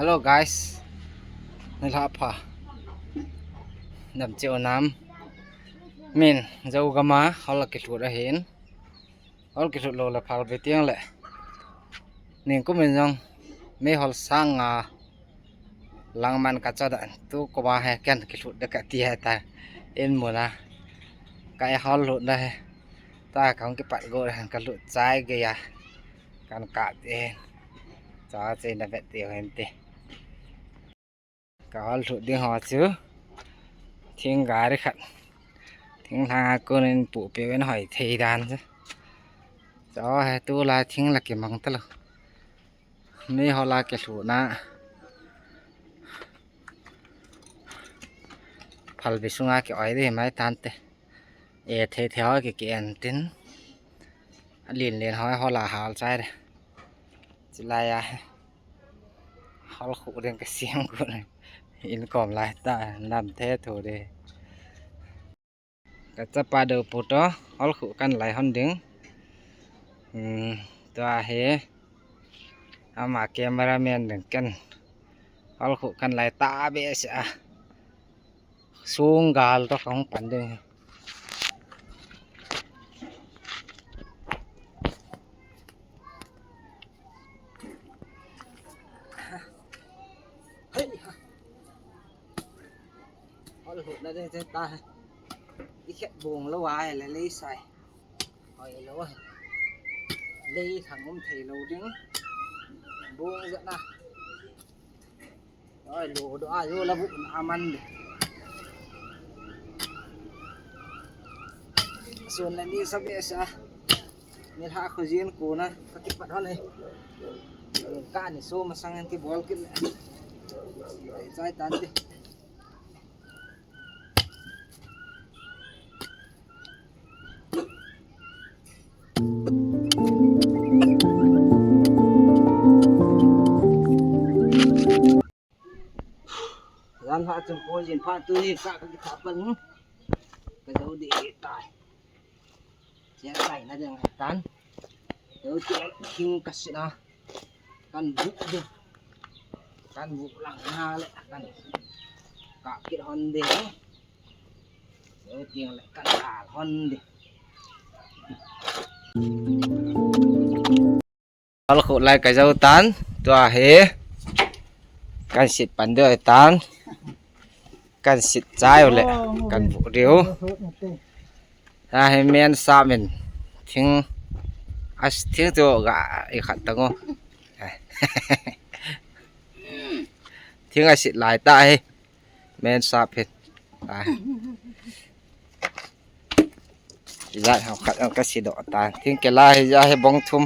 Hello guys นี่ละพะน้ำเจียวน้ำมินเจ้ากะมาเขาละกิสุดเห็นเขาละกิสุดโลละพาไปเตียงแหละนี่ก็เป็นจังไม่ฮอลสังลังมันกัจจดันตู้ก็มาให้กันกิสุดเด็กตีให้ตาเอ็นหมดนะไก่ฮอลหลุดได้ตาของกิปัดโกยกันหลุดใจเกียกันกัดเองจ้าเจนได้แบบเดียวเห็นตีก็ฮอลหลุดดิ้งหัวชื้อทิ้งกาได้ขัดทิ้งทางก็nênปูเปลี่ยนหอยเทียนซะจ้าให้ตู้ลาทิ้งละกี่มังตลอดไม่ฮอลลาเกสุนะพัลบิสุงาเกี่ยวไอ้ได้ไหมทันเตเอเทเทียวเกี่ยนตินลินเลียนหอยฮอลลาหาใจเลยจิลายฮอลขู่เรื่องกระเสียงกูเลยอินกอมลายตาลำเทถูเดก็จะปาเดือปุตโตฮอลขู่กันหลายฮอนดึงตัวเฮเอามาเกมราเมนดึงกันฮอลขู่กันหลายตาเบสสูงกาลตัวของปันดึงเฮ้ยฮอลขู่นั่นเองตาอีแค่บวงแล้ววายอะไรเลยใส่หอยแล้วเลยถังน้ำเทลูดึงบวงเยอะนะrồi lúa đó vô là vụ aman xuân này đi sắp về sa nên hạ khởi diễn của nó các cái vật đó này cá này xô mà sang cái ball cái trái tán đi gian pha chung cô diễn pha tư sa cái tháp bẩn cái dấu đi tài sẽ xảy ra đường tán dấu chuyện kinh cắt xịn à căn vụ đi căn vụ lặng ha lại căn cả cái hòn đi dấu chuyện lại căn cả hòn đi kalau khổ lại cái dấu tán tua hế căn xịt bắn đưa tánกันสิทธิ์ใจเอาเลยกันบุเดียวถ้าให้เมียนสามินทิ้งทิ้งตัวก็อีกขัดตั้งอ๋อทิ้งสิทธิ์หลายตาให้เมียนสาเพชรตายได้เขาขัดเอากระสีดอกตาทิ้งเกล้าให้ยาให้บงทุ่ม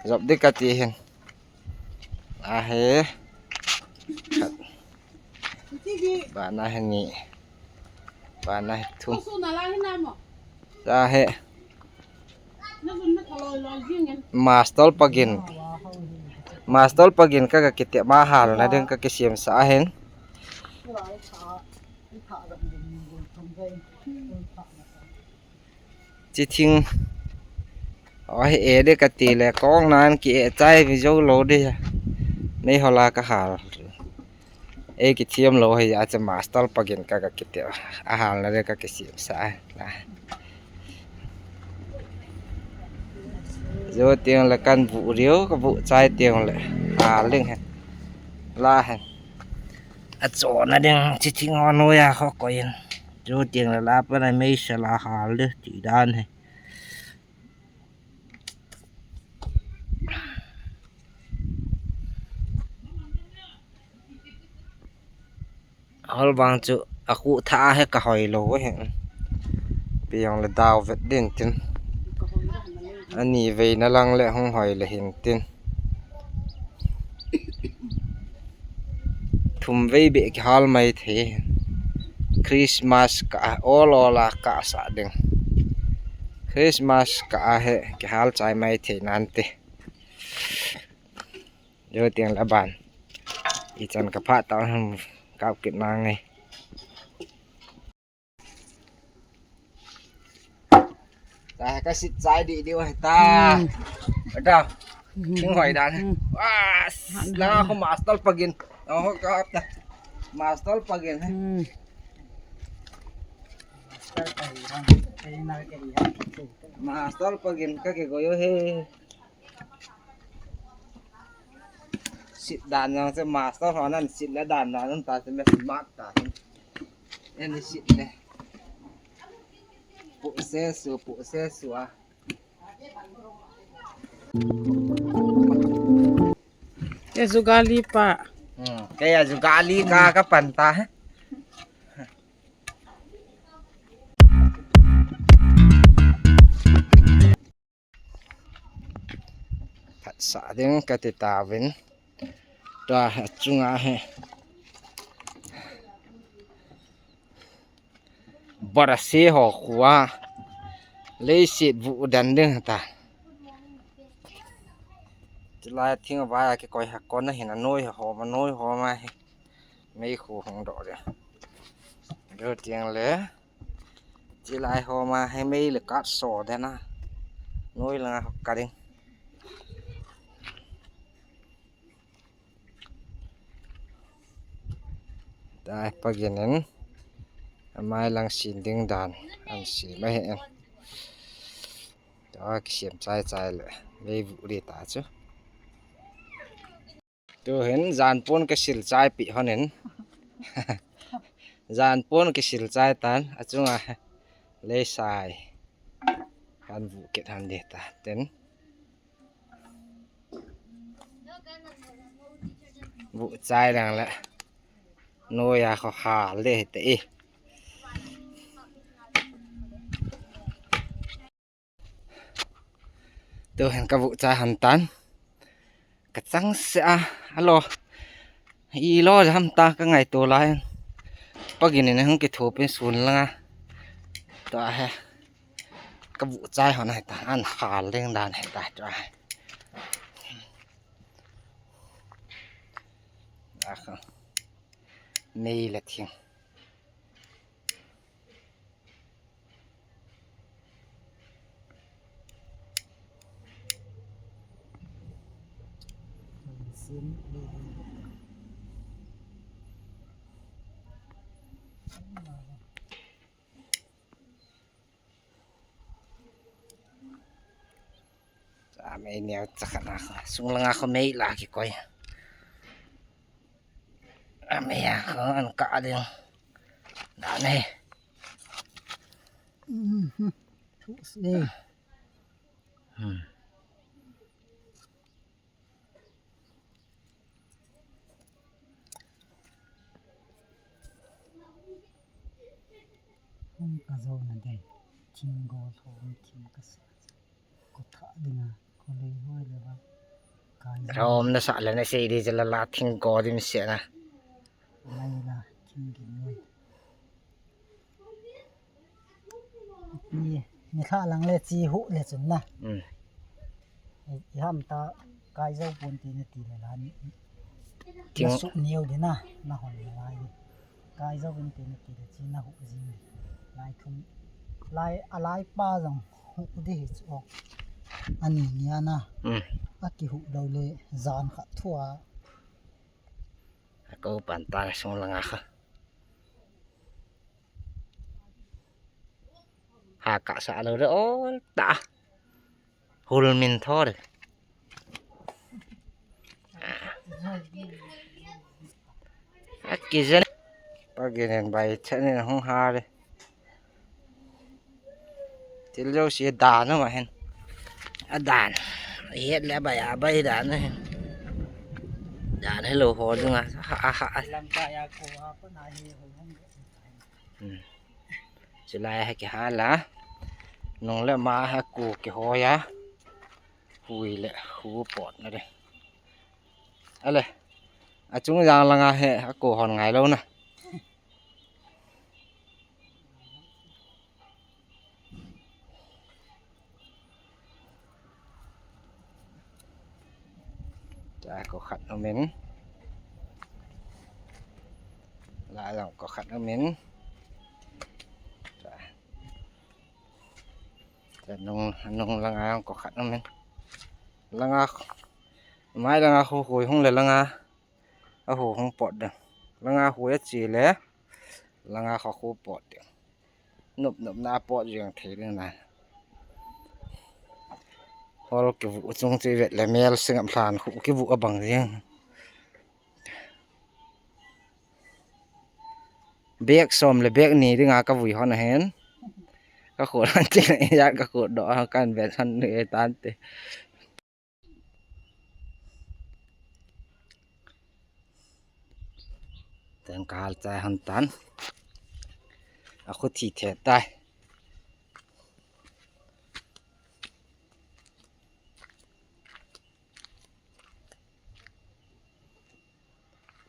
จบด้วยกติเห็นให้บ้านนั้นนี่บ้านนั้นทุ่มจะให้มาสตอลปากินก็กิเตมาหาแล้วนะเรื่องก็เสียมสาเห็นจิทิ้งเอาให้เอได้กติเลยก้องนั้นกี่ใจไปโจโลดิในฮอลลากะหาเอกิเทียมโลให้อาจจะมาสตอลปากินก็กิเตอาหารแล้วก็เสียมสานะโยเตียงละกันบุเดียวก็บุใจเตียงเลยหาเรื่องฮะลาฮะอัดโซนะเด้งจิทิ้งเอาหน่อยเขาก็ยังโยเตียงละลาไปไม่ใช่ลาหาเลยจีด้านให้ฮอลบางจุakuท่าให้กระหอยโลเห็นเปียงละดาวเวดเด่นตินอันนี้เวน่าลังและห้องหอยละเห็นตินทุ่มเวเบกฮาลไม่เทคริสต์มาสกะโอโลลากะสะดึงคริสต์มาสกะให้กฮาลใจไม่เทนันติเดี๋ยวเตียงละบานอีจันกะพะตอนกับเก็บมาไงแต่ก็สิใจดีดีวะตาเจ้า Tiếng hỏi đàn là không master plugin nó có master plugin master plugin các cái gọi he xịt đàn nó sẽ master họ nên xịt là đàn nó ta sẽ smart ta nên xịt này bộ xe sửa Ya juga lipa. Kaya juga ali ka kapanta. Pat sa ding katitawin. Da chunga he. Barase ho khuwa. Lấy xịt vụ đàn đương ta. Chỉ là thiên vài cái coi hạt con nó hiện là nôi họ mà mấy khu không đỏ rồi đưa tiền lẽ chỉ lại họ mà hay mấy là cắt sổ thế na nôi là cả đi đây bây giờ nên mai lang xin tiếng đàn anh xin mấy hẹn đó cái xiêm trái lại mấy vụ đi ta chứ tôi ห็น dàn pôn cái xìl trái bị họ nên dàn pôn cái xìl trái tan ở chung à lấy xài han vụ kết han để ta đến vụ trái đang lại nuôi à khó khả lệ tệ tôi ห็นcái vụ trái hàn tan cái trắng sẽ alo y lo ra ta cái ngày tổ lại bác ghi này không cái thổ bên xuống là đó ha cái vụ trái họ này ta ăn khá lên đàn này ta rồi đó không này là thiêng mấy nèo chắc là xuống lăng không mấy là cái coi mấy không ăn cả đi đã này Ka zo na dai. Ting go so ting ka sa. Ko tha dinga ko lei hoi le ba. Rom na sa la na sei di jala la thing go di mi se na Lai la ting ki noi. Ni kha lang le chi hu le chun na. Ham ta kai zo pon ti na ti le la ni. Ting su niu de na na hon lai. Kai zo pon ti na ti le chi na hu ji. Lai thum lai alai pa jong hu di hi chu ani nia na aki hu lo le zan kha thua ko pan ta song langa kha ha ka sa lo o ta hul min tho de aki zen paginen bai chane hong ha de til jo si da no ma hen a dan hết lẽ bài đàn này đàn hay lồ hồ chứ mà làm tay cô ha có nai hi ho hong chỉ lại hay cái ha lá nông lẽ mà hay cụ cái hồ ya hùi lệ hú bọt nữa đây đây chúng rằng là ngày hệ cổ hòn ngày lâu nè có khăn ở miếng lại là có khăn ở miếng nông là có khăn ở miếng là ไม้ละงาโคยห้องเลยละงาโอ้โหห้องปอดเด้อละงาโคยจีแลละงาเขาโคปอดเด้อนบหน้าปอดอย่างเทเด้อนะพอเราเก็บจงจีเวทและแมลซึ่งอำพานเก็บอบังเรียงเบกซอมและเบกนี่ดึงากะวุยฮอนเห็นก็โคตรจริงญาติก็โคตรดอกกันแบบทันเอตานเตแต่งกาลใจหันตันaku thi thiệt tai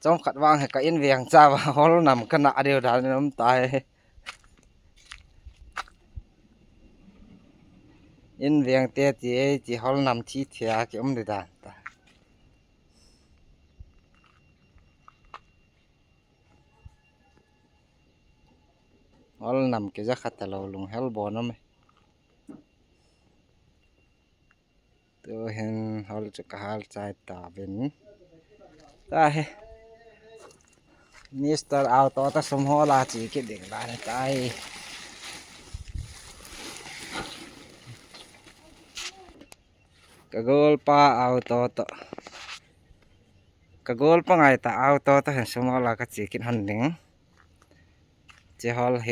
trong khát vang hay cái yên viếng cha và họ nó nằm cái nạ đều đã nó tai yên viếng tê thì họ nằm thi thiệt cái ông để đàn ta họ nằm cái giá khát lâu luôn hell bò nó mày tôi hiện họจะกหาใจตาเป็นตาเฮนี่สตาร์เอาต่อแต่สมหัวลาจีกิดเด็กบ้านตายกะโกลป้าเอาต่อกะโกลป้าไงตาเอาต่อแต่เห็นสมหัวลากจีกิดหันหนึ่งเจ้าฮอลเฮ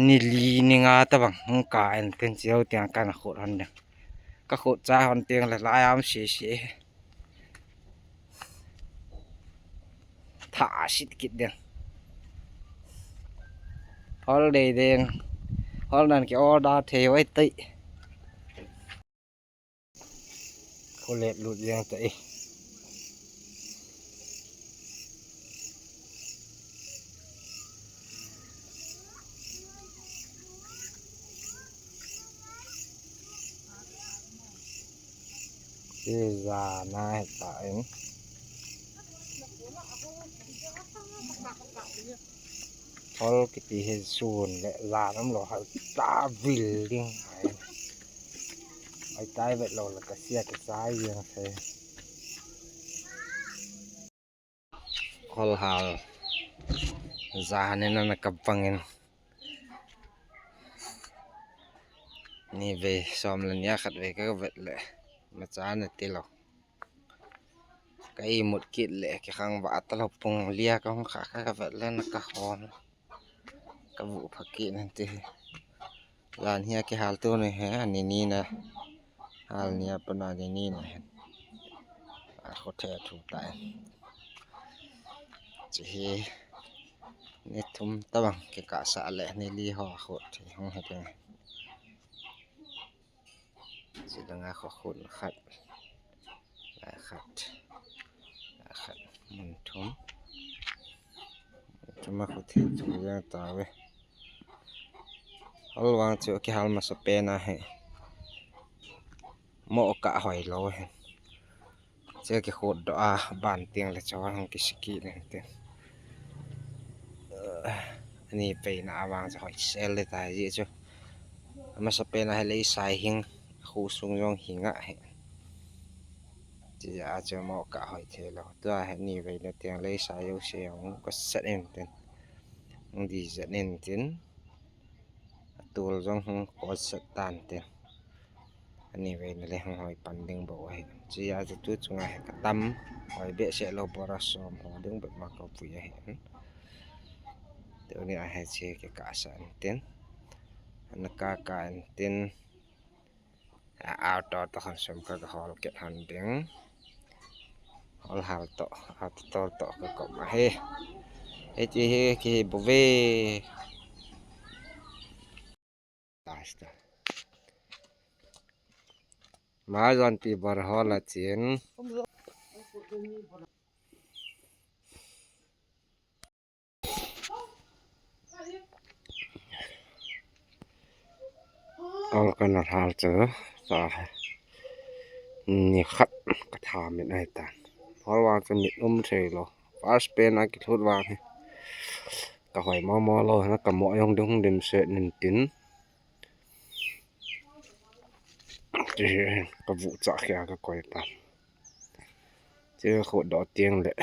นี่ลีนี่งาตะบังหงกายเป็นเจ้าเตียงกันโคตรหันหนึ่งก็โคตรจ้าหันเตียงหลายๆอามเสียถ้าชิดกิดเดียงฮอลเดย์เดียงฮอลนั่นก็ออดาเทไว้ติโคเล็ดหลุดเรียงติที่จาน่าเห็นตาเองพอกิติเห็นส่วนและลาน้ำหล่อให้ตาวิลลิงไอ้ใต้เบ็ดเราแล้วก็เสียกับซ้ายเรียงเธอคอลฮาลจาเนี่ยนั่นกับฟังเงินนี่เวซ้อมเล่นยาขัดเวก็เบ็ดเลยมาจ้าเนี่ยตีเราก็อีหมดกิดเลยque ข้างบ้านตลบปงเลียก็ขาก็เบ็ดเล่นก็หอมก็บุพักกินนั่นตีร้านเฮียque หาตัวนี่ฮะอันนี้นะหาเนี่ยปนอันนี้นะเขาแทถูกตายจีนี่ทุ่มตะบังque กะสะแหละนี่ลีห่อโคตรที่ห้องให้ได้สิดังอาขอคุณขัดขัดมันทุ่มจะมาขุดที่ถูกยังตาเว้ยเอาวางเจ้าที่หามาสเปนนะให้หม้อกะหอยโลเห็นเจ้าที่โคตรดอบ้านเตียงและจอของกิสกีเลยเตียงอันนี้ไปหน้าวางจะหอยเซลเลยตายเยอะจ้ะมาสเปนให้เลยสายหิงคู่สูงยองหิงอ่ะจะอาจจะหม้อกะหอยเทลตัวให้นี่ไปในเตียงเลยสายยาวเสียงก็เสร็จเองเต็มดีเสร็จเองเต็มตัวจงกอดสตานเต็มอันนี้ไปในเลยหอยปันดึงบ่อยจะอาจจะตัวจงไงกระตั้มหอยเบะเสร็จเราบรัสอมหอดึงแบบมากับผู้ใหญ่เห็นเดี๋ยวนี้ให้เช็คกะสันเต็มนักการเต็มเอาต่อคนสมกับหอลเก็บหันดึงหอลหาต่อเอาต่อก็กบมาเฮ้จีเฮ้ที่บุเวตายสิมาจอนปีบาร์ฮอลเจียนเอากันหาเจอตานี่ขัดกระทาไม่ได้ตาเพราะวางจะมิดนุ่มเฉยหรอฟาสเป็นอากิทุดวางก็หอยมอเลยนะกับหมอยงดึงเดิมเสร็จหนึ่งติ้น Chứ có vụ chọ khéo cái quầy tạm chứ khổ đỏ tiếng lệ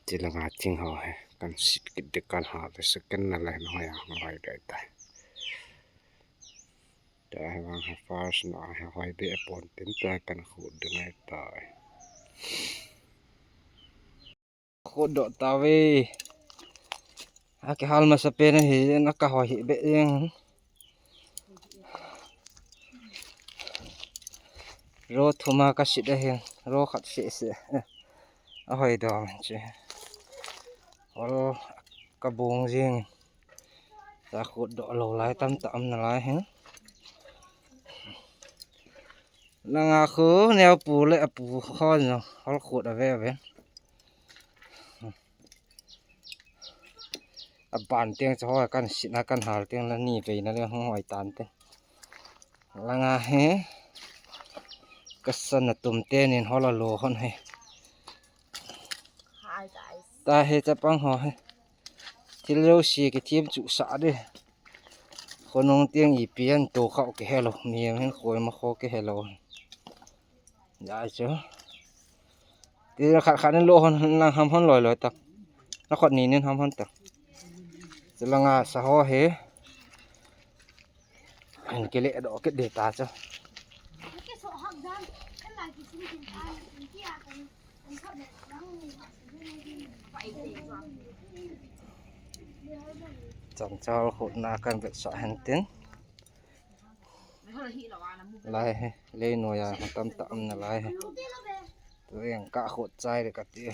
chỉ là ngã chinh họ hay cần xịt cái được cần họ thì sẽ cần là lại nói hỏi đợi tại để vang hay first nó hay hỏi bị bồn tính tới cần khổ được ngay tại khổ đỏ tao về cái hal mà sắp bên thì nó cả hỏi bị riêng rồi thu mà cái xịt đây rồi khát xịt hỏi đó chứ rồi cái buông riêng ta khổ đỏ lầu lái tâm tạm là lái hết là ngà khứ neo pù lệ pù kho rồi họ khổ đã về vậy bản tiếng cho họ căn xịt căn hà tiếng là nhị về nó không hỏi tán tên là ngà hết cái sân là tùm tên nên họ là lồ hơn hay ta hết cho băng họ hay thì lâu xì cái thiêm trụ xã điคนนงเตียงอีเปียนโตเข้าแก่เฮลเมียมันคอยมาขอแก่เฮลได้เจ้าตีขาดนั่นโลหอนลังทำห้อนลอยตักแล้วขอดนี้เนี่ยทำห้อนตักจะลังอาสะฮอเฮเห็นเกล็ดดอกเกล็ดเดตาเจ้าจังเจ้าขุดนากันแบบสายหันติ้งลายเลยหน่วยมันตำนะลายตัวเองกะขุดใจเลยกัดตี